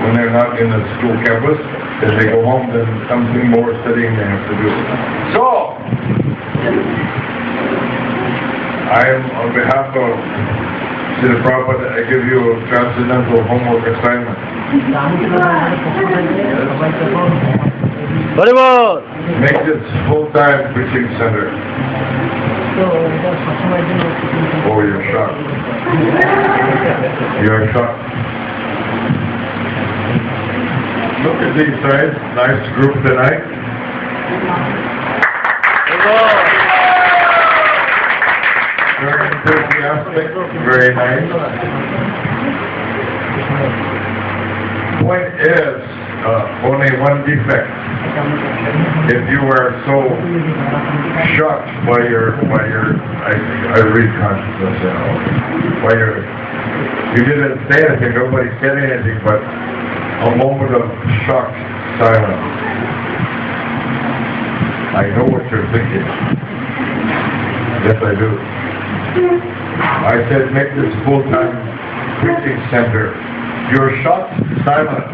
when they're not in the school campus. If they go home, then something more studying they have to do. So, I am, on behalf of Srila Prabhupada, I give you a transcendental homework assignment. Make this full-time preaching center. Oh, you're shocked. You're shocked. Look at these guys. Nice group tonight. Very enthusiastic. Very nice. Point is, only one defect. If you are so shocked by your I read consciousness, you know, you didn't say anything, nobody said anything, but a moment of shocked silence. I know what you're thinking. Yes, I do. I said, make this full-time preaching center. Your shocked silence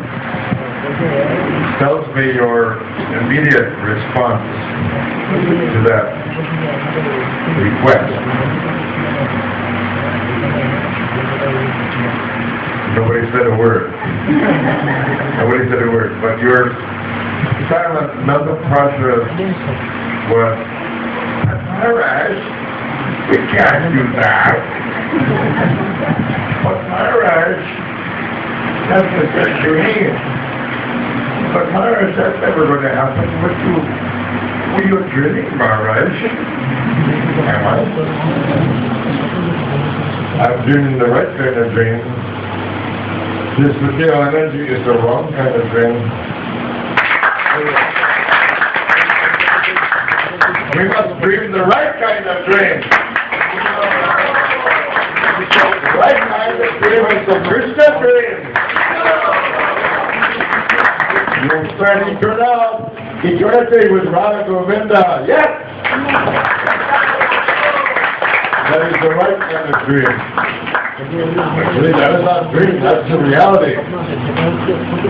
tells me your immediate response to that request. Nobody said a word. Nobody said a word. But your silent mental process was, Maharaj, we can't do that. But Maharaj, that's a dream. But Maharaj, that's never going to happen. Were you dreaming, Maharaj? Am I? I'm dreaming the right kind of dream. This material energy is the wrong kind of dream. We must dream the right kind of dream. The right kind of dream is the Krishna dream. You'll certainly turn out eternity with Radha Govinda. Yes! That is the right kind of dream. Actually, that is not dream, that's the reality.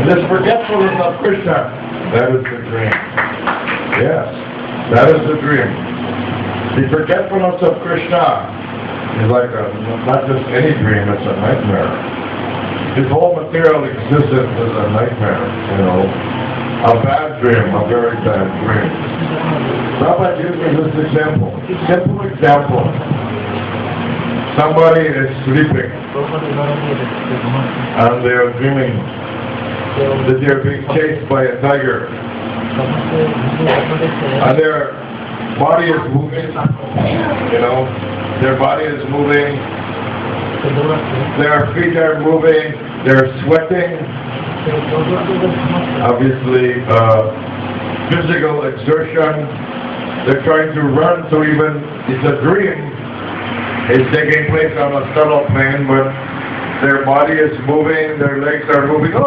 This forgetfulness of Krishna, that is the dream. Yes, that is the dream. The forgetfulness of Krishna is like not just any dream, it's a nightmare. His whole material existence is a nightmare, you know. A bad dream, a very bad dream. Prabhupada gives me this example, simple example. Somebody is sleeping and they are dreaming that they are being chased by a tiger. And their body is moving, you know, their body is moving, their feet are moving, they're sweating, obviously physical exertion, they're trying to run, so even it's a dream. It's taking place on a subtle plane, but their body is moving, their legs are moving. And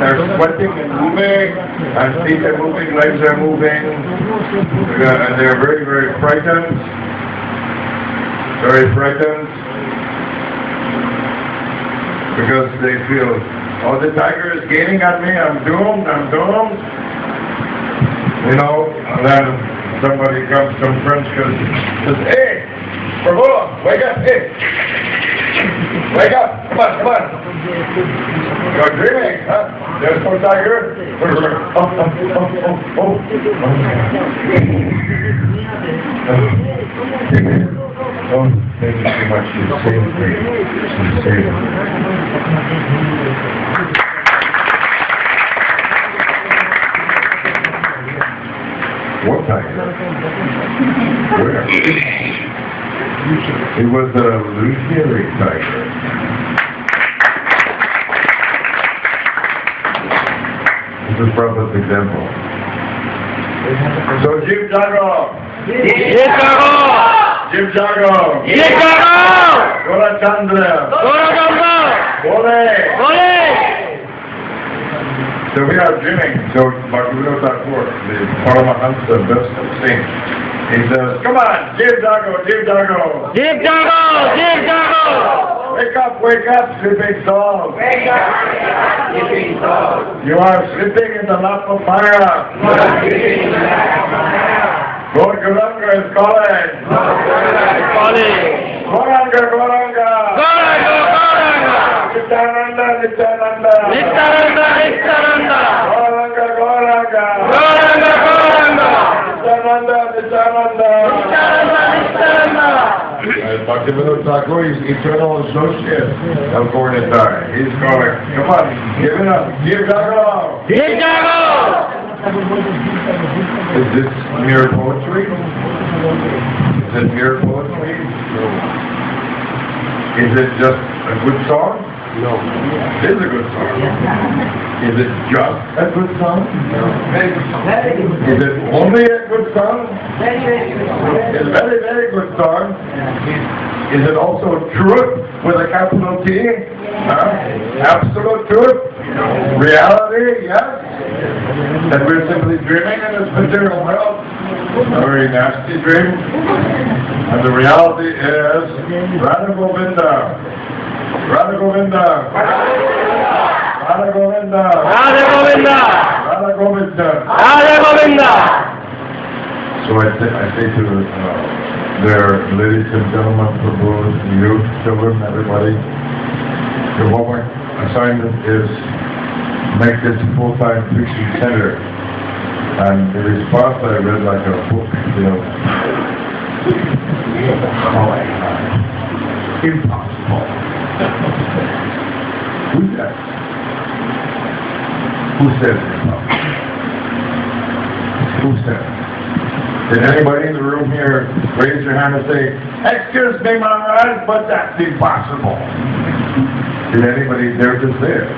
they're sweating and moving, and feet are moving, legs are moving, and they're very, very frightened. Very frightened. Because they feel, oh, the tiger is gaining on me, I'm doomed, I'm doomed. You know, and then somebody comes, some French says, hey, Prabhu, wake up, hey, wake up, come on, come on. You're dreaming, huh? There's no tiger? Oh, thank you so much, you saved me. You saved me. What tiger? Where? It was a illusionary tiger. This is Prabhupada's example. So, Jim Jago! Jim Jago! Jim Jago! Jim Jago! Gola Chandra! Gola Chandra! Bole! Bole! So we are dreaming. So Madhurya, the Paramahansa, best saint, he says, come on, Jim Jago, Jim Jago! Jim Jago! Jim Jago! wake up, sleeping soul. Wake up, sleeping soul. You are sleeping in the lap of fire. You are sleeping in the lap of fire. Lord Govinda is calling. Lord Govinda is calling. Goranga, Goranga. Goranga, Goranga. Nityananda, Nityananda. Nityananda, Nityananda. Goranga, Goranga. Goranga, Goranga. Nityananda, Nityananda. Nityananda, Nityananda. Bhakti Thakur is eternal associate of Govinda. He's calling. Come on, give it up. Give Jago. Give Jago. Is this mere poetry? Is it mere poetry? No. Is it just a good song? No. It is a good song. Is it just a good song? No. Is it only a good song? It's a very, very good song. Is it also truth with a capital T? Absolute truth? Reality? Yes? That we're simply dreaming in this material world? A very nasty dream? And the reality is Radha Govinda. Radha Govinda. Radha Govinda. Radha Govinda. Radha Govinda. Radha Govinda. So I say to their ladies and gentlemen, Prabhus, youth, children, everybody, your homework assignment is make this full-time fiction center. And the response I read like a book, you know. Oh my God. Impossible. Who's that? Who says impossible? Who says? Did anybody in the room here raise your hand and say, "Excuse me, Maharaj, but that's impossible"? Did anybody dare to say it?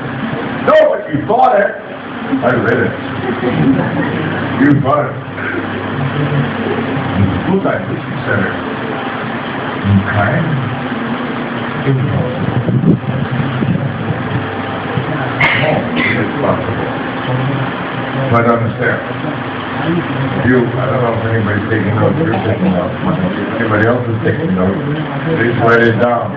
No, but you thought it. I read it. You thought it. Full-time Christian Center. Okay. Impossible. No, it's possible. But understand. I don't know if anybody's taking notes. You're taking notes. If anybody else is taking notes, please write it down.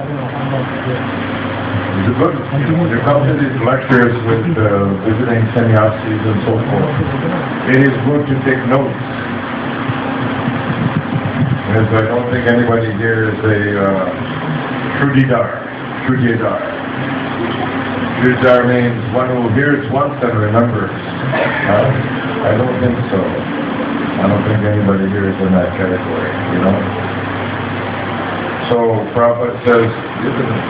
It's good. When you come to these lectures with visiting sannyasis and so forth, it is good to take notes. Because I don't think anybody here is a Shrudidar. Shrudidar means one who hears once and remembers. I don't think so. I don't think anybody here is in that category, you know? So Prabhupada says,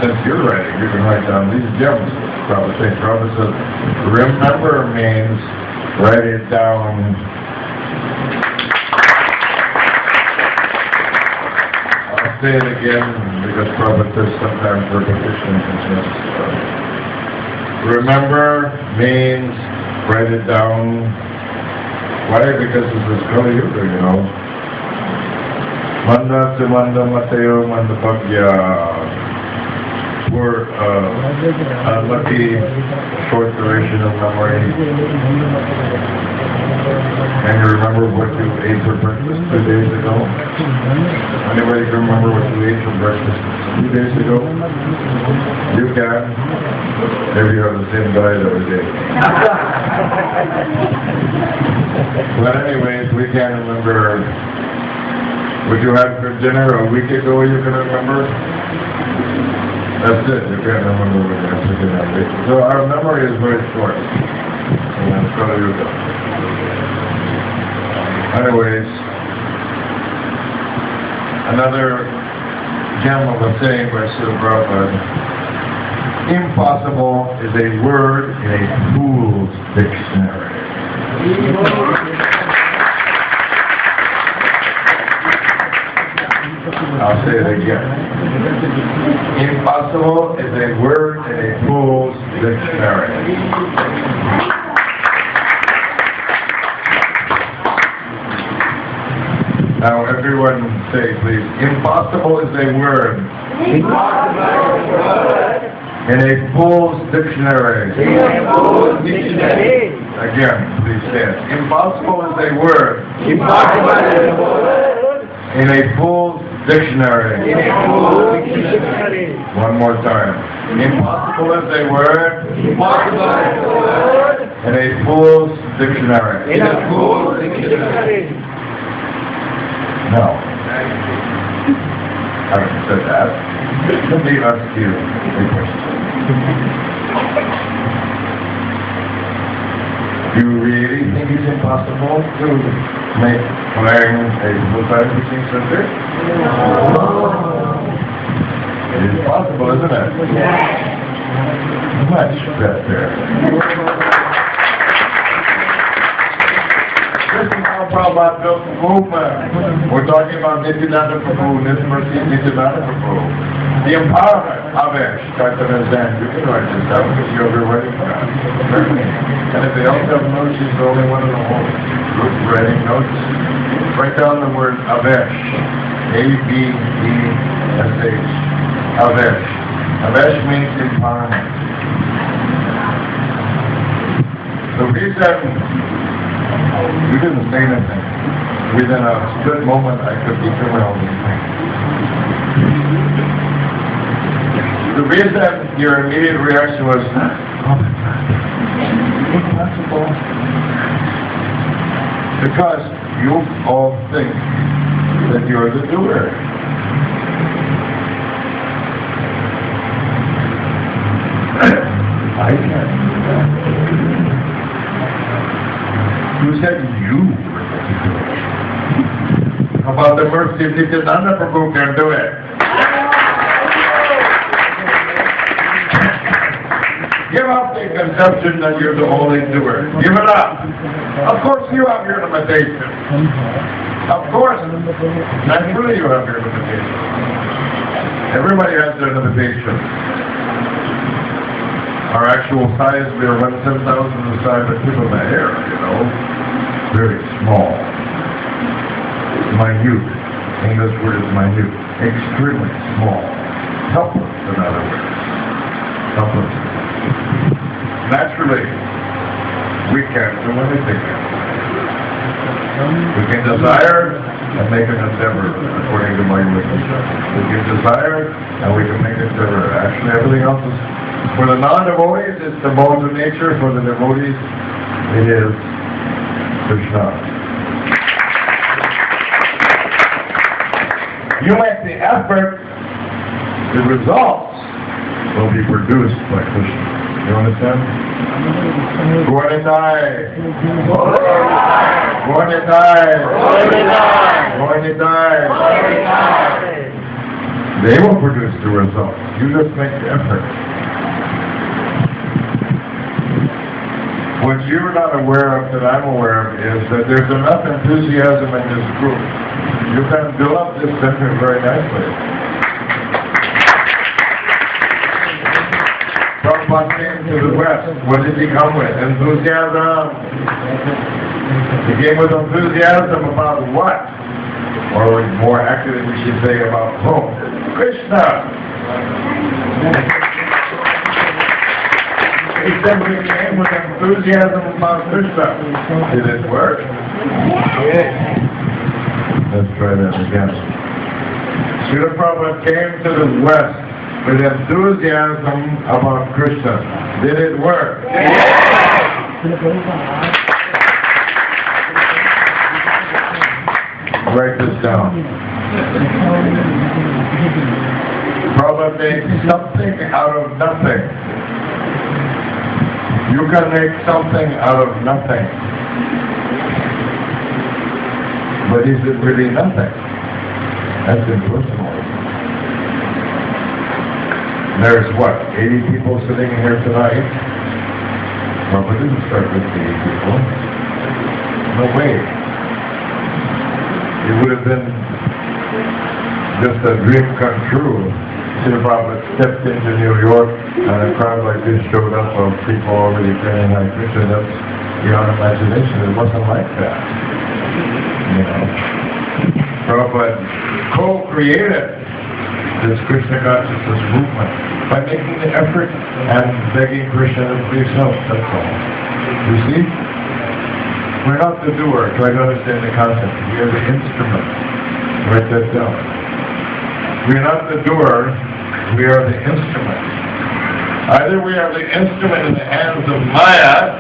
since you're writing, you can write down these gems. Prabhupada says, remember means write it down. I'll say it again because Prabhupada says sometimes repetition is necessary. Remember means write it down. Why? Because it's this Kali Yuga, you know. Manda Sumanda Mateo Mandapagya. Poor, unlucky, short duration of memory. Can you remember what you ate for breakfast 2 days ago? Anybody can remember what you ate for breakfast 2 days ago? You can. Maybe you have the same diet every day. But anyways, we can't remember what you had for dinner a week ago, you can remember? That's it, you can't remember what you had for dinner. So our memory is very short. And that's Kali Yuga. Anyways, another gem of a saying by Srila Prabhupada. Impossible is a word in a fool's dictionary. I'll say it again. Impossible is a word in a fool's dictionary. Now everyone say please, impossible is a word. In a fool's dictionary. Again, please say it. Impossible is a word. In a fool's dictionary. One more time. Impossible is a word in a fool's dictionary. No. Having said that, let me ask you a question. Do you really think it's impossible to make klang a full-time teaching center? It is possible, isn't it? Much better. This is how Prabhupada built the movement. We're talking about Nityananda Prabhu, Nityamercy, Nityananda Prabhu. The empowerment of it. Start to understand. You can write this down because you'll be writing that. And if they don't have notes, she's the only one in the whole group writing notes. Write down the word Avesh. A-V-E-S-H. Avesh. Avesh means empowerment. The reason you didn't say anything. Within a split moment, I could be doing all these things. The reason your immediate reaction was, impossible. Because you all think that you're the doer. I can't do that. Who said you were the doer? How about the mercy of Nityananda Prabhu can do it? Give up the conception that you're the only doer. Give it up. Of course you have your limitations. Of course. Naturally you have your limitations. Everybody has their limitations. Our actual size, we are 1/10,000 the size of the tip of the hair, you know. Very small. Minute. English word is minute. Extremely small. Helpless, in other words. Helpless. Naturally, we can't do anything. We can desire and make an endeavor, according to my wisdom. We can desire and we can make an endeavor. Actually, everything else is, for the non-devotees, it's the modes of nature. For the devotees, it is Krishna. You make the effort, the results will be produced by Krishna. You understand? Govinda. They will produce the results. You just make the effort. What you're not aware of that I'm aware of is that there's enough enthusiasm in this group. You can build up this center very nicely. Prabhupada came to the West. What did he come with? Enthusiasm. He came with enthusiasm about what? Or more accurately, we should say about whom? Krishna. He simply came with enthusiasm about Krishna. Did it work? Yes. Let's try that again. Srila Prabhupada came to the West with enthusiasm about Krishna. Did it work? Yes. Write this down. Prabhupada made something out of nothing. You can make something out of nothing. But is it really nothing? That's impersonal. There's what, 80 people sitting here tonight? Well, we didn't start with 80 people. No way. It would have been just a dream come true. Srila Prabhupada stepped into New York and a crowd like this showed up of people already praying like Krishna. That's beyond imagination. It wasn't like that. You know. Prabhupada co-created this Krishna consciousness movement by making the effort and begging Krishna to please help. That's all. You see? We're not the doer. Try to understand the concept. We are the instrument. Write that down. We are not the doer, we are the instrument. Either we are the instrument in the hands of Maya,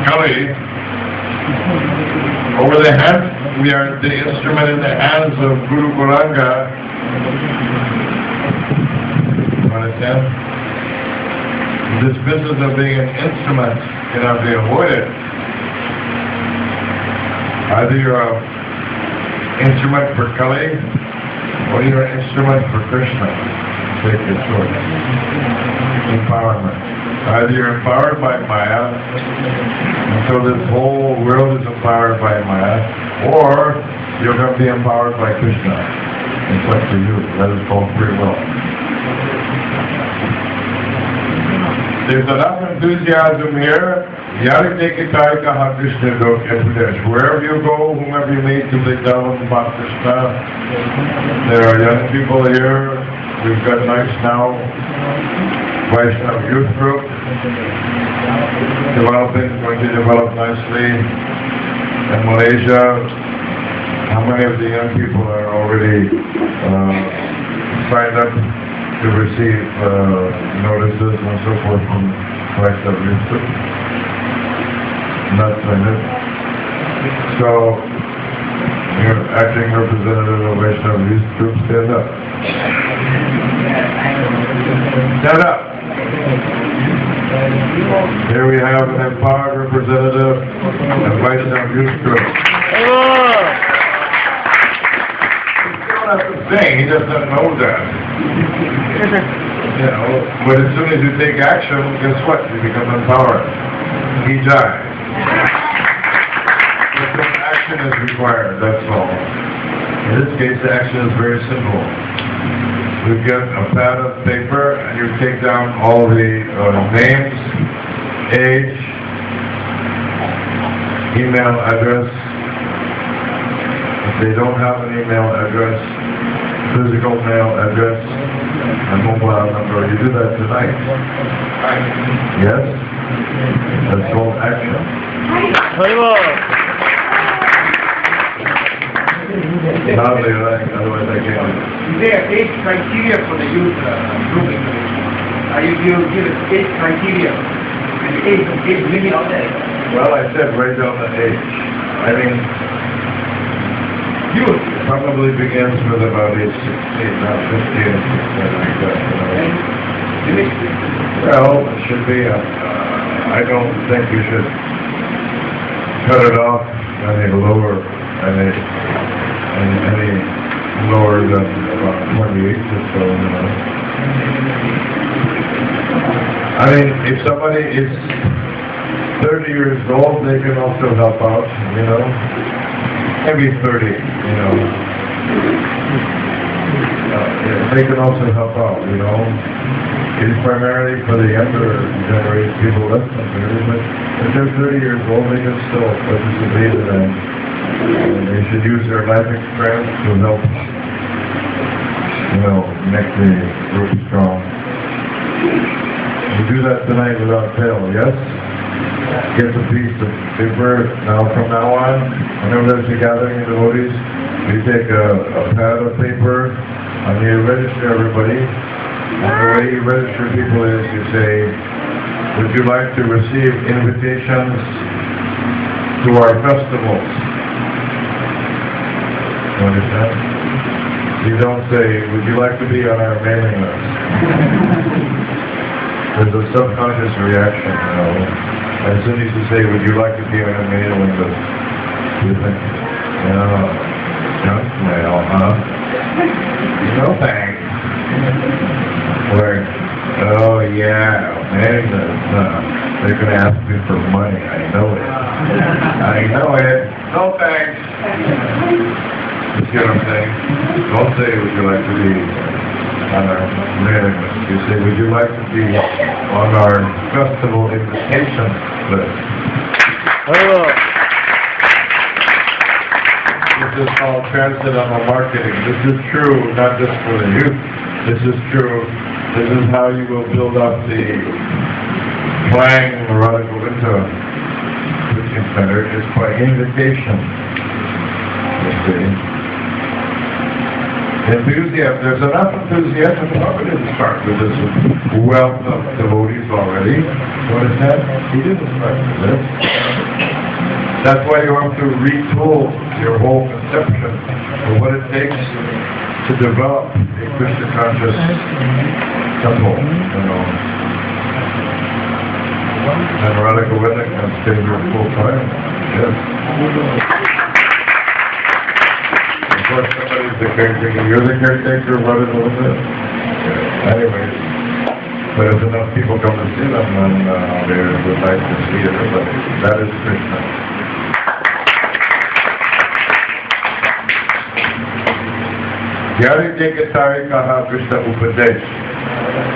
Kali, or we are the instrument in the hands of Guru Gauranga. You understand? This business of being an instrument cannot be avoided. Either you're an instrument for Kali, or you're an instrument for Krishna. Take your choice. Empowerment. Either you're empowered by Maya, until this whole world is empowered by Maya, or you're going to be empowered by Krishna. It's up to you. That is called free will. There's enough enthusiasm here. Wherever you go, whomever you meet, to be down about Krishna. There are young people here. We've got nice now Vaishnava youth group going to develop nicely in Malaysia. How many of the young people are already signed up to receive notices and so forth from Vaishnava youth group? Not signed up. So, your acting representative of Vaishnava youth group, stand up. Stand up. Here we have an empowered representative of Vaishnava youth group. He don't have to sing, he just doesn't know that. You know, but as soon as you take action, guess what? You become empowered. He dies. Some action is required, that's all. In this case, the action is very simple. You get a pad of paper and you take down all the names, age, email address. If they don't have an email address, physical mail address, and mobile number, you do that tonight. Yes? That's called action. Loudly, otherwise I can't. Is there an age criteria for the youth grouping? You give an age criteria, an age limit on that? Well, I said right down the age. I mean, youth probably begins with about age 16, not 15 or something like that. You know? Well, it should be. I don't think you should cut it off any lower, any lower than about 28 or so, you know. I mean, if somebody is 30 years old, they can also help out, you know. Maybe 30, you know. They can also help out, you know. It is primarily for the younger generation, people less than 30, but if they're 30 years old, they can still participate in that. They should use their life experience to help, you know, make the group strong. We do that tonight without fail, yes? Get a piece of paper. Now, from now on, whenever there's a gathering of devotees, you take a pad of paper and you register everybody. And the way you register people is you say, would you like to receive invitations to our festivals? You understand? You don't say, would you like to be on our mailing list? There's a subconscious reaction, you know. As soon as you say, would you like to be on our mailing list? You think, junk mail, huh? No thanks. Or, oh yeah, mailing list, they're going to ask me for money, I know it. I know it. No thanks. You see what I'm saying? Don't say, would you like to be on our mailing list. You say, would you like to be on our festival invitation list? This is called transcendental marketing. This is true not just for the youth. This is true. This is how you will build up the klang Govinda preaching center. It's by invitation. You see. Enthusiasm. There's enough enthusiasm for it to start with this wealth of devotees already. You understand? He didn't start with this. That's why you have to retool your whole conception of what it takes to develop a Krishna conscious temple, you know. And Radha Govinda can stay here full time. Yes. Of course, somebody's the caretaker. You're the caretaker of Radha Govinda? Yeah. Anyways, but if enough people come to see them, then they would like to see everybody. That is Krishna. Yari Deka Tari Kaha Krishna Upadesh.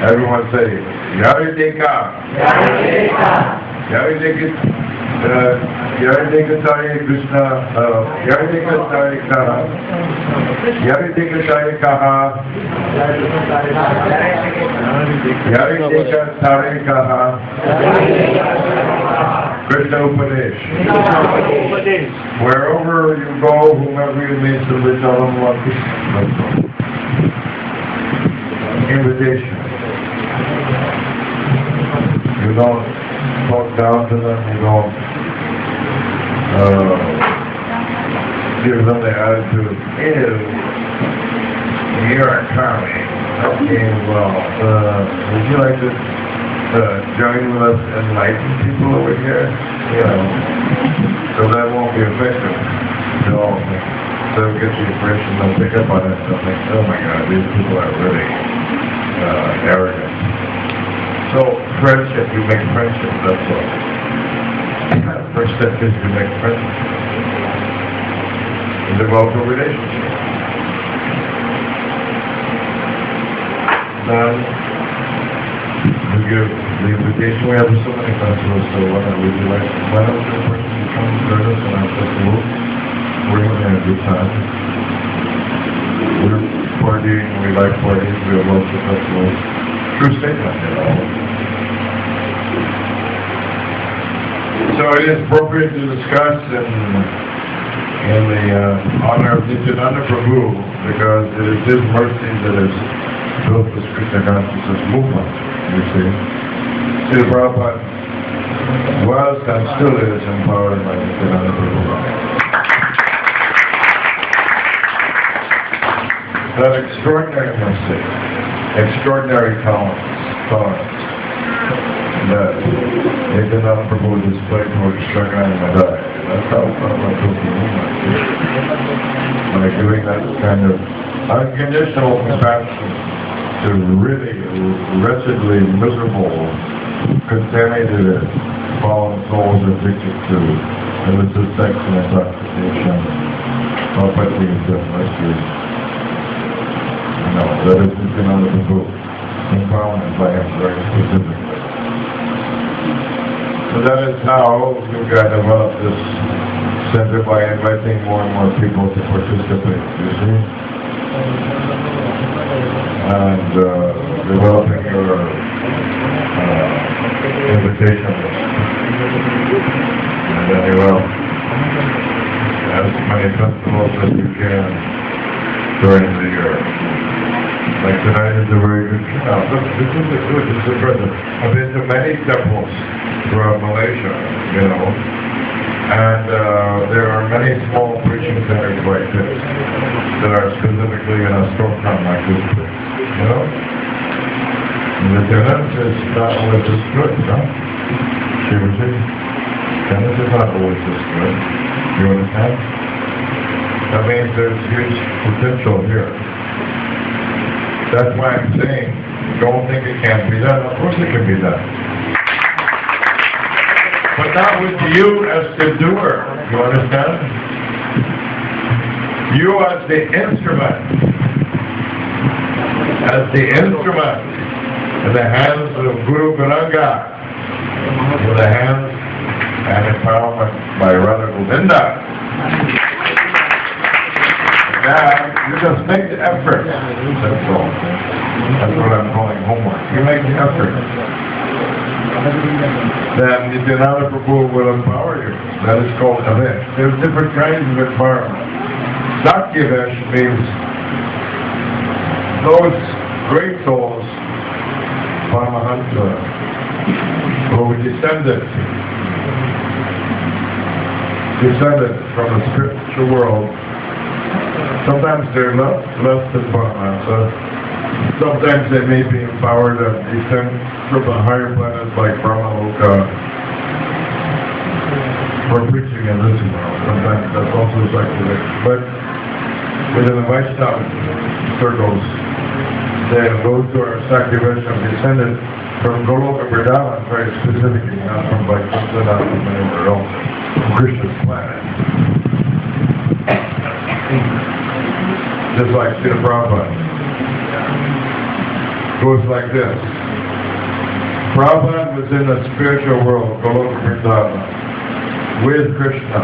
Everyone say, Yari Deka. Yari Deka Tari Krishna. Yari Deka Tari Kaha. Yari Deka Tari Kaha. Yari Deka Tari Kaha. Krishna Upadesh. Wherever you go, whomever you meet, so we tell them what Krishna. Invitation. You don't talk down to them, you don't give them the attitude, here are coming. Okay, well, would you like to join with us and enlighten people over here? You know, so that won't be effective. They'll get the impression, they'll pick up on it, they'll think, oh my God, these people are really arrogant. So, friendship, you make friendship, that's all. First step is to make friendship. And develop a relationship. Then, we give the invitation. We have so many festivals, so why don't we do like, why don't the person come to us and our festival? We're having a good time. We're partying, we like parties, we have lots of festivals. True statement, you know. So it is appropriate to discuss in the honor of Nityananda Prabhu, because it is his mercy that has built this Krishna consciousness movement, you see. Srila Prabhupada was and still is empowered by Nityananda Prabhu. That extraordinary mercy, extraordinary tolerance that Nityananda Prabhu displayed towards Shraga and Madhurya. That's how Prabhupada took the movement. By doing that kind of unconditional compassion to really wretchedly miserable, contaminated, fallen souls addicted to illicit sex and intoxication. Prabhupada is the mercy. No, that is Nityananda Prabhu, empowerment by him very specifically. So that is how you can develop this center, by inviting more and more people to participate, you see? And developing your invitation list. And then you will have as many festivals as you can during the year. Like tonight is a very good this is a present. I've been to many temples throughout Malaysia, you know, and there are many small preaching centers like this that are specifically in a storefront like this, you know. And the tenants is not always this good, huh? Shivaji? Tenants is not always this good. You understand? That means there's huge potential here. That's why I'm saying, don't think it can't be done. Of course it can be done. But not with you as the doer. You understand? You as the instrument. As the instrument in the hands of Guru Govinda, in the hands and empowerment by Radha Govinda. You just make the effort. That's all. That's what I'm calling homework. You make the effort. Then Nityananda Prabhu will empower you. That is called avesh. There's different kinds of empowerment. Sakyavesh means those great souls, Paramahansa, who descended from the spiritual world, sometimes they're less than Paramahansa, sometimes they may be empowered and descend from the higher planets like Brahmaloka for preaching in this world. Sometimes that's also secular. But within the Vaishnava circles, those who are Sakya Vaishnava descended from Goloka Vrindavan, very specifically, not from Vaikuntha, not from anywhere else, from Krishna's planet. Just like Srila Prabhupada. Goes like this. Prabhupada was in the spiritual world, Goloka Vrindavan, with Krishna.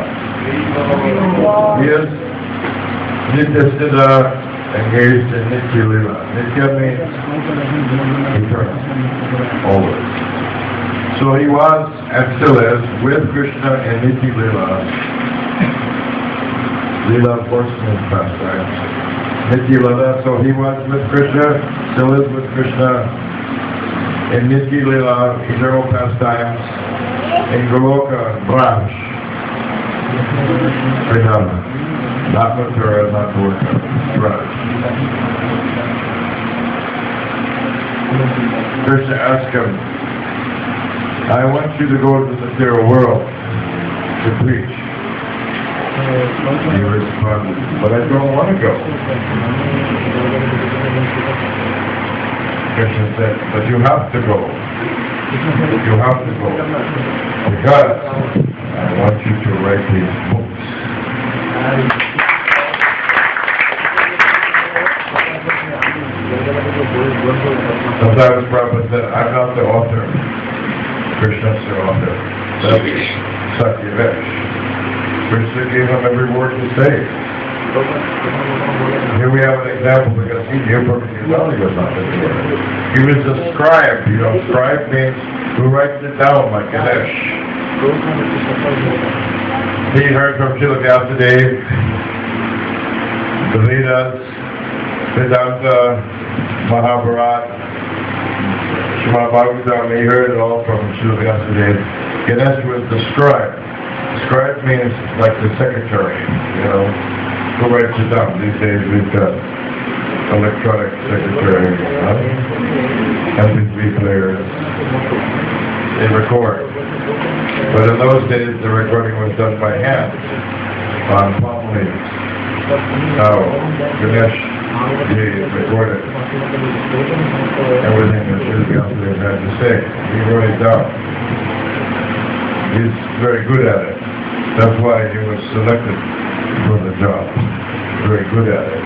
He is Nityasiddha, engaged in Nitya Lila. Nitya means eternal, always. So he was, and still is, with Krishna in Nitya Lila. Lila, of course, means pastimes. Nitya Lila, so he was with Krishna, still is with Krishna in Nitya Lila, eternal pastimes, in Goloka, Braj, Vrindavan. Not Madhurya, not Govinda, Maharaj. Krishna asked him, I want you to go to the material world to preach. He responded, but I don't want to go. Krishna said, but you have to go. You have to go. Because I want you to write these books. Sometimes Prabhupada said, I'm not the author. Krishna's the author. That's Satyavesh. Krishna gave him every word to say. Here we have an example because he knew perfectly well he was not the author. He was a scribe. You know, scribe means who writes it down like Ganesh. He heard from Srila Vyasadeva, the Vedas, Vedanta, Mahabharat, Srimad Bhagavatam, he heard it all from Srila Vyasadeva. Ganesh was the scribe. Scribe means like the secretary, you know, who writes it down. These days we've got electronic secretary, MP3 players, they record. But in those days the recording was done by hand, on palm leaves. Now, Ganesh, he recorded everything that Srila Vyasadeva had to say. He wrote it down. He's very good at it. That's why he was selected for the job. Very good at it.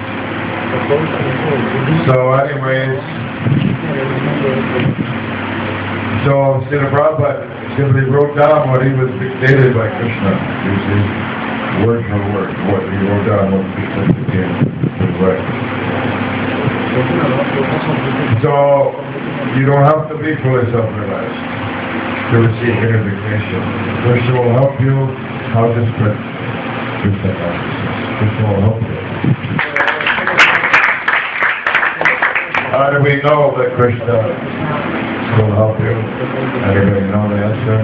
So anyways, so Srila Prabhupada simply wrote down what he was dictated by Krishna. You see, word for word, what he wrote down, what Krishna became his right. So you don't have to be fully self-realized to receive unification. Krishna will help you how to spread Krishna consciousness. Krishna will help you. How do we know that Krishna will help you? Anybody know the answer?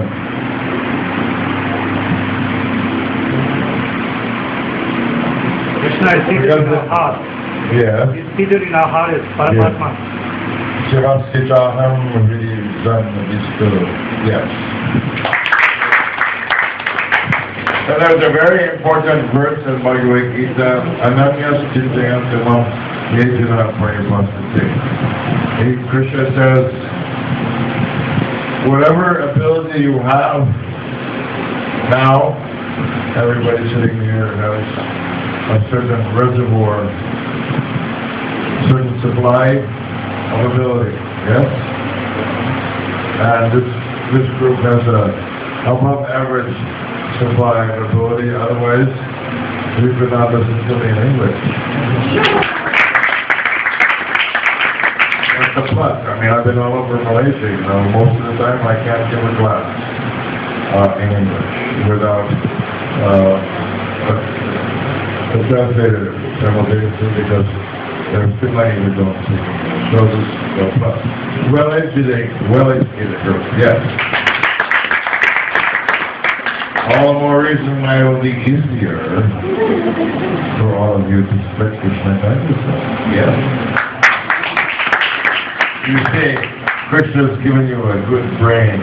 Krishna is seated in our heart. Yes. He is seated in our heart as Paramatma. Shivasitaham Rizan Vistu. Yes. And there's a very important verse in Bhagavad Gita, Ananyas Chintayantamam Yejana Paripasati. Krishna says, whatever ability you have now, everybody sitting here has a certain reservoir, certain supply of ability, yes? And this group has a above average supply of ability, otherwise we could not listen to me in English. That's a plus. I mean, I've been all over Malaysia, you know, most of the time I can't give a class in English without a translator simultaneously because There's too many who don't see. Those are plus. Well-educated group, yes. All the more reason why it will be easier for all of you to split Krishna consciousness. Yes. You see, Krishna's given you a good brain.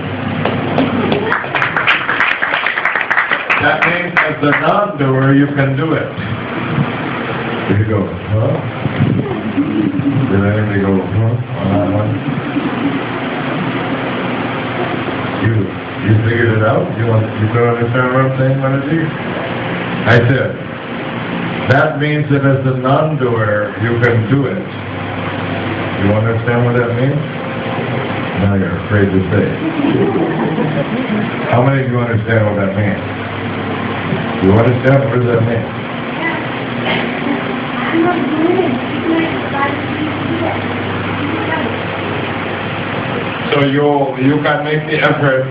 That means as a non-doer, you can do it. You go, huh? Did anybody go, huh? You figured it out? You don't understand what I'm saying, Maharaj? I said, that means that as a non-doer, you can do it. You understand what that means? Now you're afraid to say. How many of you understand what that means? You understand what does that mean? So you can make the effort,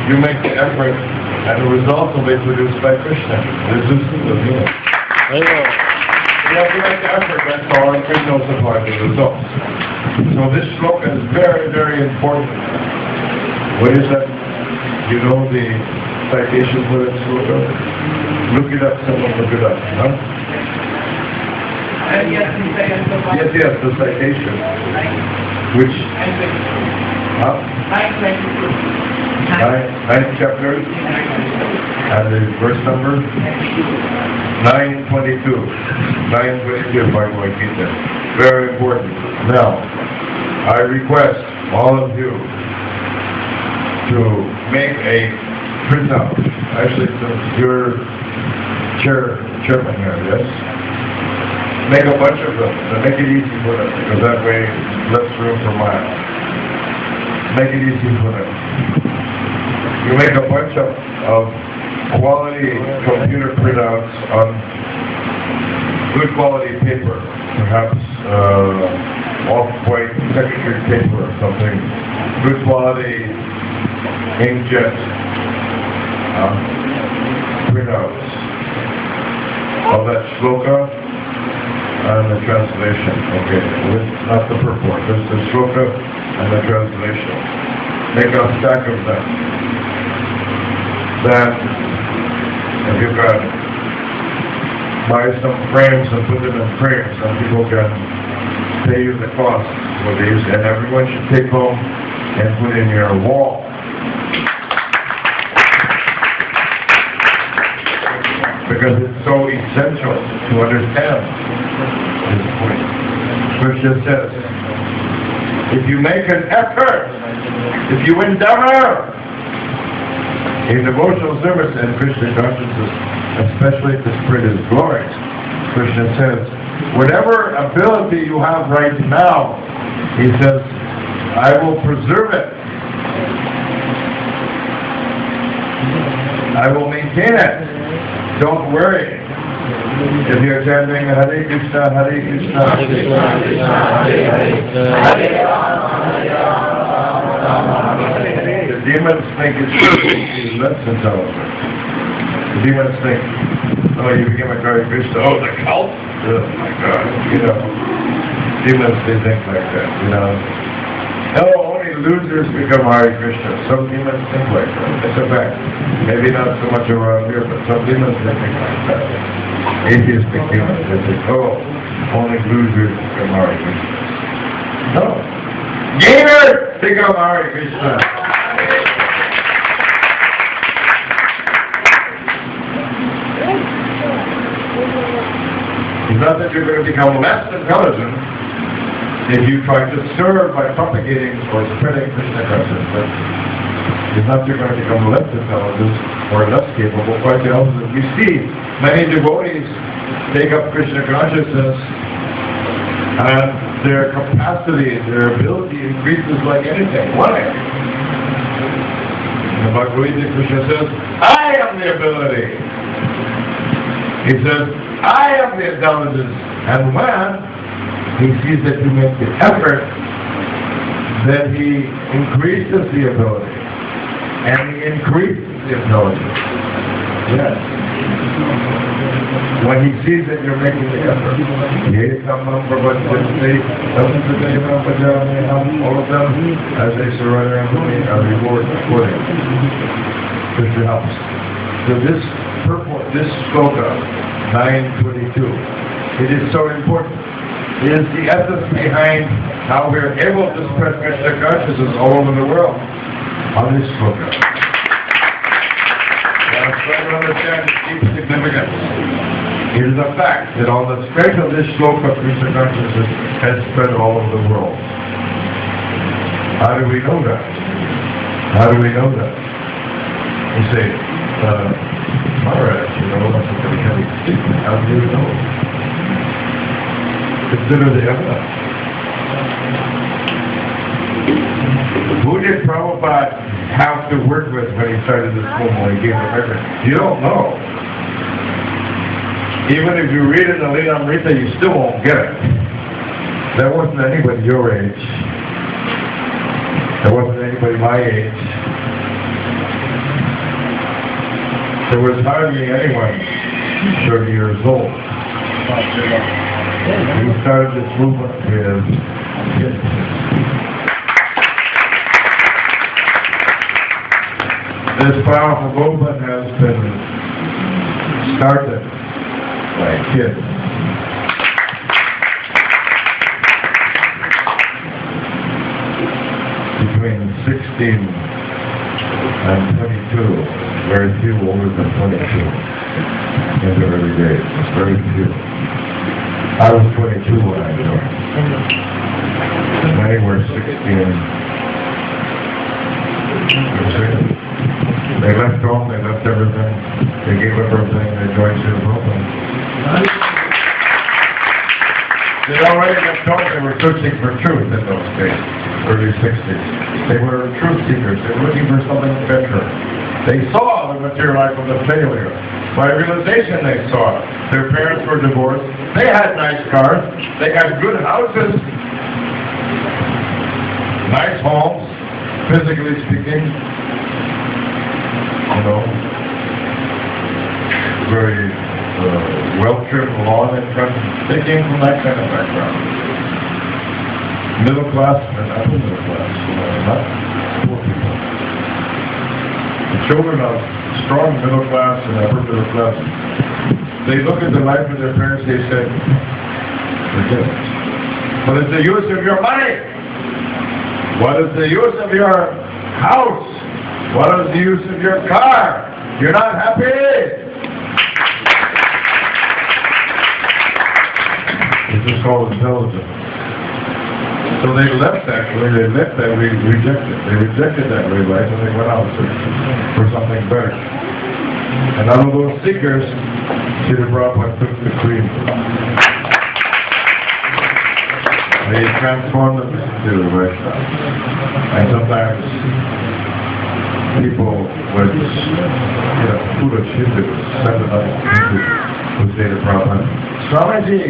you make the effort, and the result will be produced by Krishna. This is the meaning. You have to make the effort, that's all, and Krishna will supply the results. So this shloka is very, very important. What is that? You know the citation for that shloka? Look it up, someone look it up, huh? Yes, the citation. Which? Huh? 9th chapter. And the verse number? 922. 922 Bhagavad Gita. Very important. Now, I request all of you to make a printout. Actually, since you're chairman here, yes? Make a bunch of them, and make it easy for them, because that way, less room for miles. Make it easy for them. You make a bunch of quality computer printouts on good quality paper, perhaps off-white textured paper or something, good quality inkjet printouts of that shloka and the translation. Okay, not the purport, just the shloka and the translation. Make a stack of them. Then, if you can buy some frames and put them in frames, and people can pay you the cost for these, and everyone should take home and put in your wall. Because it's so essential to understand this point. Krishna says, if you make an effort, if you endeavor in devotional service and Krishna consciousness, especially to spread His glories, Krishna says, whatever ability you have right now, He says, I will preserve it. I will maintain it. Don't worry. If you're chanting Hare Krishna, Hare Krishna, Hare Krishna, Hare Hare, the demons think it's less intelligent. The demons think, oh, you became a Hare Krishna, oh, the cult? Oh my God, you know. Demons, they think like that, you know. No, only losers become Hare Krishna. Some demons think like that. It's a fact. Maybe not so much around here, but some demons they think like that. Atheistic demons, they think, oh, only losers become Hare Krishna. No. Gainers become Hare Krishna. It's not that you're going to become less intelligent if you try to serve by propagating or spreading Krishna consciousness. It's not that you're going to become less intelligent or less capable, quite the opposite. You see, many devotees take up Krishna consciousness and their capacity, their ability increases like anything. Why? In the Bhagavad Gita, Krishna says, I am the ability. He says, I am the intelligence. And when He sees that you make the effort, then He increases the ability. And He increases the intelligence. Yes. when he sees that you're making the effort. All of them, as they surrender unto me, are rewarded according to your helps. So this purport, this sloka, 922, it is so important. It is the essence behind how we are able to spread Krishna consciousness all over the world on this sloka. Now, try to understand its deep significance. It is a fact that on the strength of this sloka, Krishna consciousness has spread all over the world. How do we know that? How do we know that? You say, Maharaj, that's a very heavy statement. How do you know? Consider the evidence. Who did Prabhupada have to work with when he started this movement, when he gave the record? You don't know. Even if you read in the Lilamrita, you still won't get it. There wasn't anybody your age. There wasn't anybody my age. There was hardly anyone 30 years old. We started this movement with kids. This powerful movement has been started by kids. Between 16 and 22, very few older than 22 in the early days, very few. I was 22 when I joined. Many were 16. They left home, they left everything, they gave up everything, they joined the movement. They already left home, they were searching for truth in those days, early 60s. They were truth seekers, they were looking for something better. They saw the material life of the failure. By realization they saw it. Their parents were divorced, they had nice cars, they had good houses, nice homes, physically speaking, very well-trimmed lawn and country. They came from that kind of background. Middle class and upper middle class, not poor people. The children of strong middle class and upper middle class, they look at the life of their parents, they say, forget it. What is the use of your money? What is the use of your house? What is the use of your car? You're not happy? This is called intelligence. So they left that way, they rejected. They rejected that way of life and they went out for something better. And out of those seekers, Srila Prabhupada took the cream. They transformed them into the Vaishnava. And sometimes people would, foolish Hindus, sympathizing Hindus, would say to Prabhupada, Swamiji,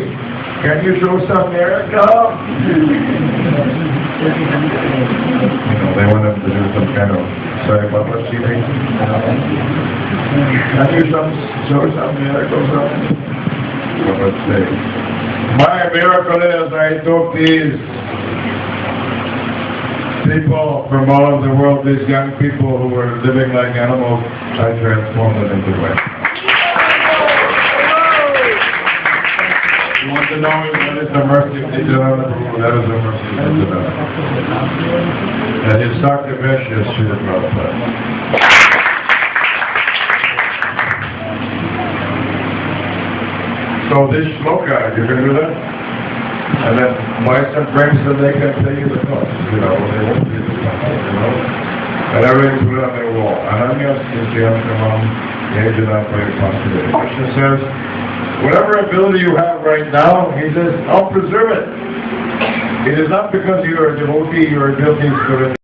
can you show some miracle? They want him to do some kind of Sai Baba seating. Can you show some miracle? Prabhupada would say, my miracle is I took these people from all over the world, these young people who were living like animals, I transformed them into Vaishnava. You want to know what is the mercy of Nityananda Prabhu? That is the mercy of Nityananda. And his Sakyavesh is Srila Prabhupada. So this shloka, you can do that? And then wives and friends, so they can pay you the cost, they won't pay the cost, And everything's put on their wall. Ananya Sisyam Kamam Yajana Prayapasya. Krishna says, whatever ability you have right now, he says, I'll preserve it. It is not because you are a devotee, your ability is good.